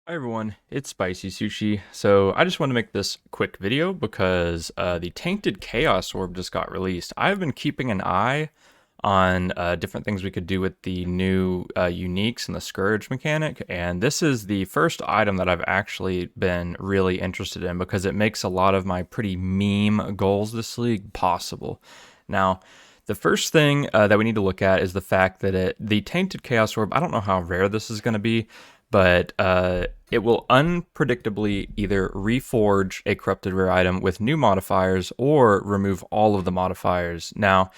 Hi everyone, it's Spicy Sushi. So I just want to make this quick video because the Tainted Chaos Orb just got released. I've been keeping an eye on different things we could do with the new uniques and the Scourge mechanic, and this is the first item that I've actually been really interested in because it makes a lot of my pretty meme goals this league possible. Now, the first thing that we need to look at is the fact that the Tainted Chaos Orb, I don't know how rare this is going to be, but it will unpredictably either reforge a corrupted rare item with new modifiers or remove all of the modifiers. Now,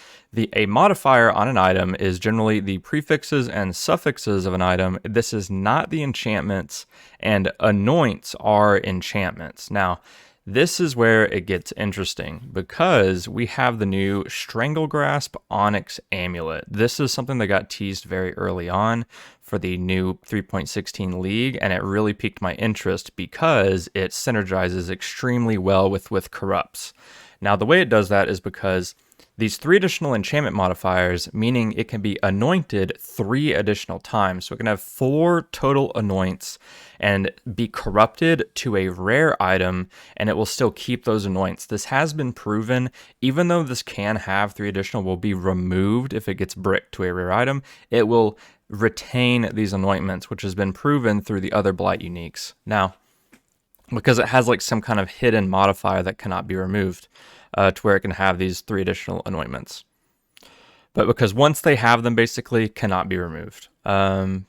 a modifier on an item is generally the prefixes and suffixes of an item. This is not the enchantments, and anoints are enchantments. Now, this is where it gets interesting because we have the new Stranglegrasp Onyx Amulet. This is something that got teased very early on for the new 3.16 League, and it really piqued my interest because it synergizes extremely well with Corrupts. Now, the way it does that is because these 3 additional enchantment modifiers, meaning it can be anointed 3 additional times. So it can have 4 total anoints and be corrupted to a rare item, and it will still keep those anoints. This has been proven, even though this can have 3 additional, will be removed if it gets bricked to a rare item, it will retain these anointments, which has been proven through the other Blight uniques. Now, because it has like some kind of hidden modifier that cannot be removed, to where it can have these 3 additional anointments. But because once they have them, basically cannot be removed. But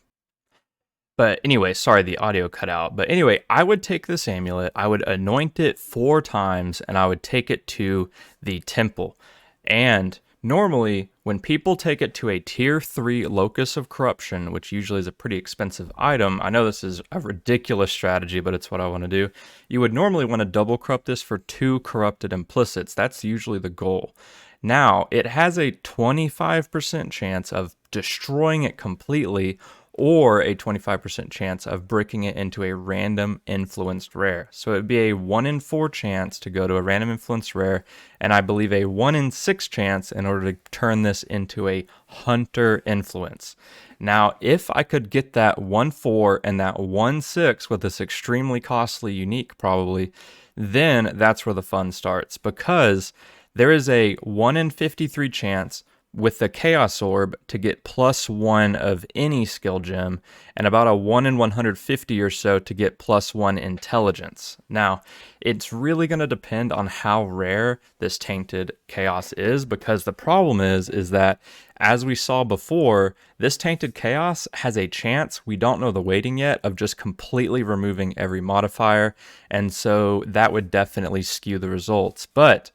anyway, sorry, the audio cut out. But anyway, I would take this amulet, I would anoint it 4 times, and I would take it to the temple. And normally, when people take it to a tier 3 locus of corruption, which usually is a pretty expensive item, I know this is a ridiculous strategy, but it's what I want to do. You would normally want to double corrupt this for 2 corrupted implicits. That's usually the goal. Now, it has a 25% chance of destroying it completely, or a 25% chance of breaking it into a random influenced rare. So it would be a 1 in 4 chance to go to a random influenced rare, and I believe a 1 in 6 chance in order to turn this into a hunter influence. Now, if I could get that 1-4 and that 1-6 with this extremely costly unique probably, then that's where the fun starts, because there is a 1 in 53 chance with the Chaos Orb to get +1 of any skill gem, and about a 1 in 150 or so to get +1 intelligence. Now, it's really going to depend on how rare this Tainted Chaos is, because the problem is that, as we saw before, this Tainted Chaos has a chance, we don't know the weighting yet, of just completely removing every modifier, and so that would definitely skew the results. But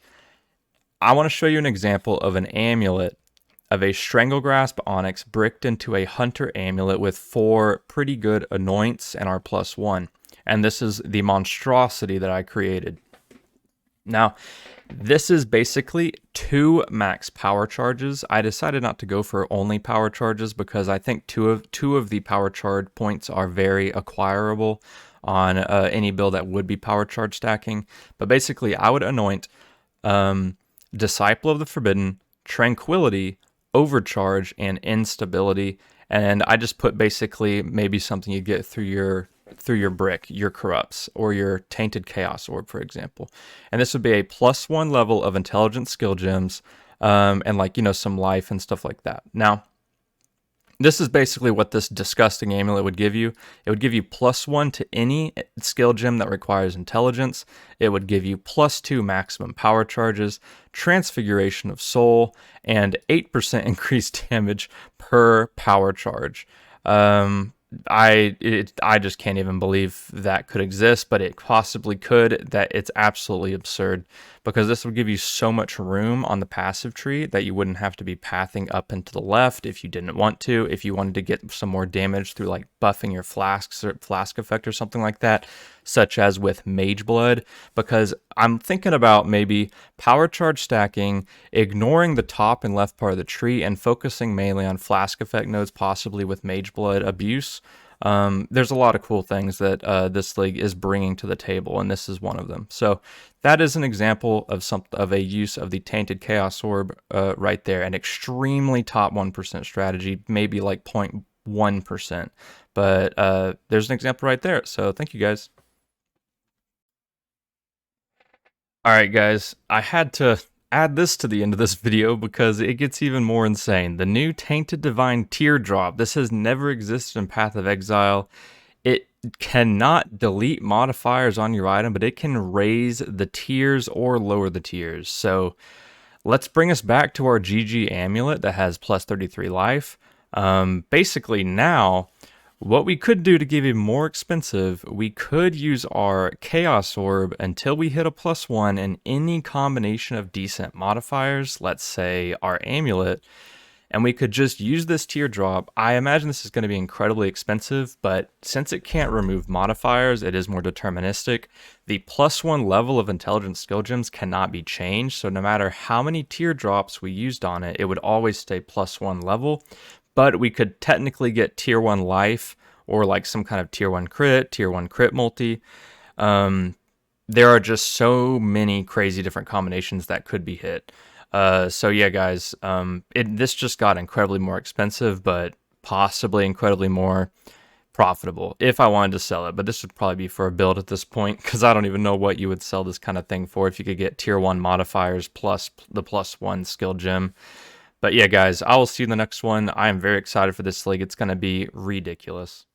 I want to show you an example of an amulet of a Stranglegrasp Onyx bricked into a Hunter Amulet with 4 pretty good anoints and our +1. And this is the monstrosity that I created. Now, this is basically 2 max power charges. I decided not to go for only power charges because I think two of the power charge points are very acquirable on any build that would be power charge stacking. But basically, I would anoint Disciple of the Forbidden, Tranquility, Overcharge, and Instability, and I just put basically maybe something you get through your brick, your Corrupts, or your Tainted Chaos Orb, for example. And this would be a +1 level of intelligence skill gems, and like, some life and stuff like that. Now, this is basically what this disgusting amulet would give you. It would give you +1 to any skill gem that requires intelligence. It would give you +2 maximum power charges, transfiguration of soul, and 8% increased damage per power charge. I just can't even believe that could exist, but it possibly could. That it's absolutely absurd, because this would give you so much room on the passive tree that you wouldn't have to be pathing up and to the left if you didn't want to. If you wanted to get some more damage through like buffing your flasks or flask effect or something like that, such as with Mage Blood, because I'm thinking about maybe power charge stacking, ignoring the top and left part of the tree, and focusing mainly on flask effect nodes, possibly with Mage Blood abuse. There's a lot of cool things that this league is bringing to the table, and this is one of them. So that is an example of a use of the Tainted Chaos Orb right there, an extremely top 1% strategy, maybe like 1%. But there's an example right there. So thank you guys. All right, guys, I had to add this to the end of this video because it gets even more insane. The new Tainted Divine Teardrop. This has never existed in Path of Exile. It cannot delete modifiers on your item, but it can raise the tiers or lower the tiers. So let's bring us back to our GG amulet that has plus 33 life. Basically now, what we could do to give it more expensive, we could use our Chaos Orb until we hit a +1 in any combination of decent modifiers, let's say our amulet, and we could just use this teardrop. I imagine this is going to be incredibly expensive, but since it can't remove modifiers, it is more deterministic. The +1 level of intelligent skill gems cannot be changed, so no matter how many teardrops we used on it, it would always stay +1 level. But we could technically get tier 1 life or like some kind of tier 1 crit, tier 1 crit multi. There are just so many crazy different combinations that could be hit. So yeah, guys, this just got incredibly more expensive, but possibly incredibly more profitable if I wanted to sell it. But this would probably be for a build at this point, because I don't even know what you would sell this kind of thing for if you could get tier 1 modifiers plus the +1 skill gem. But yeah, guys, I will see you in the next one. I am very excited for this league. It's going to be ridiculous.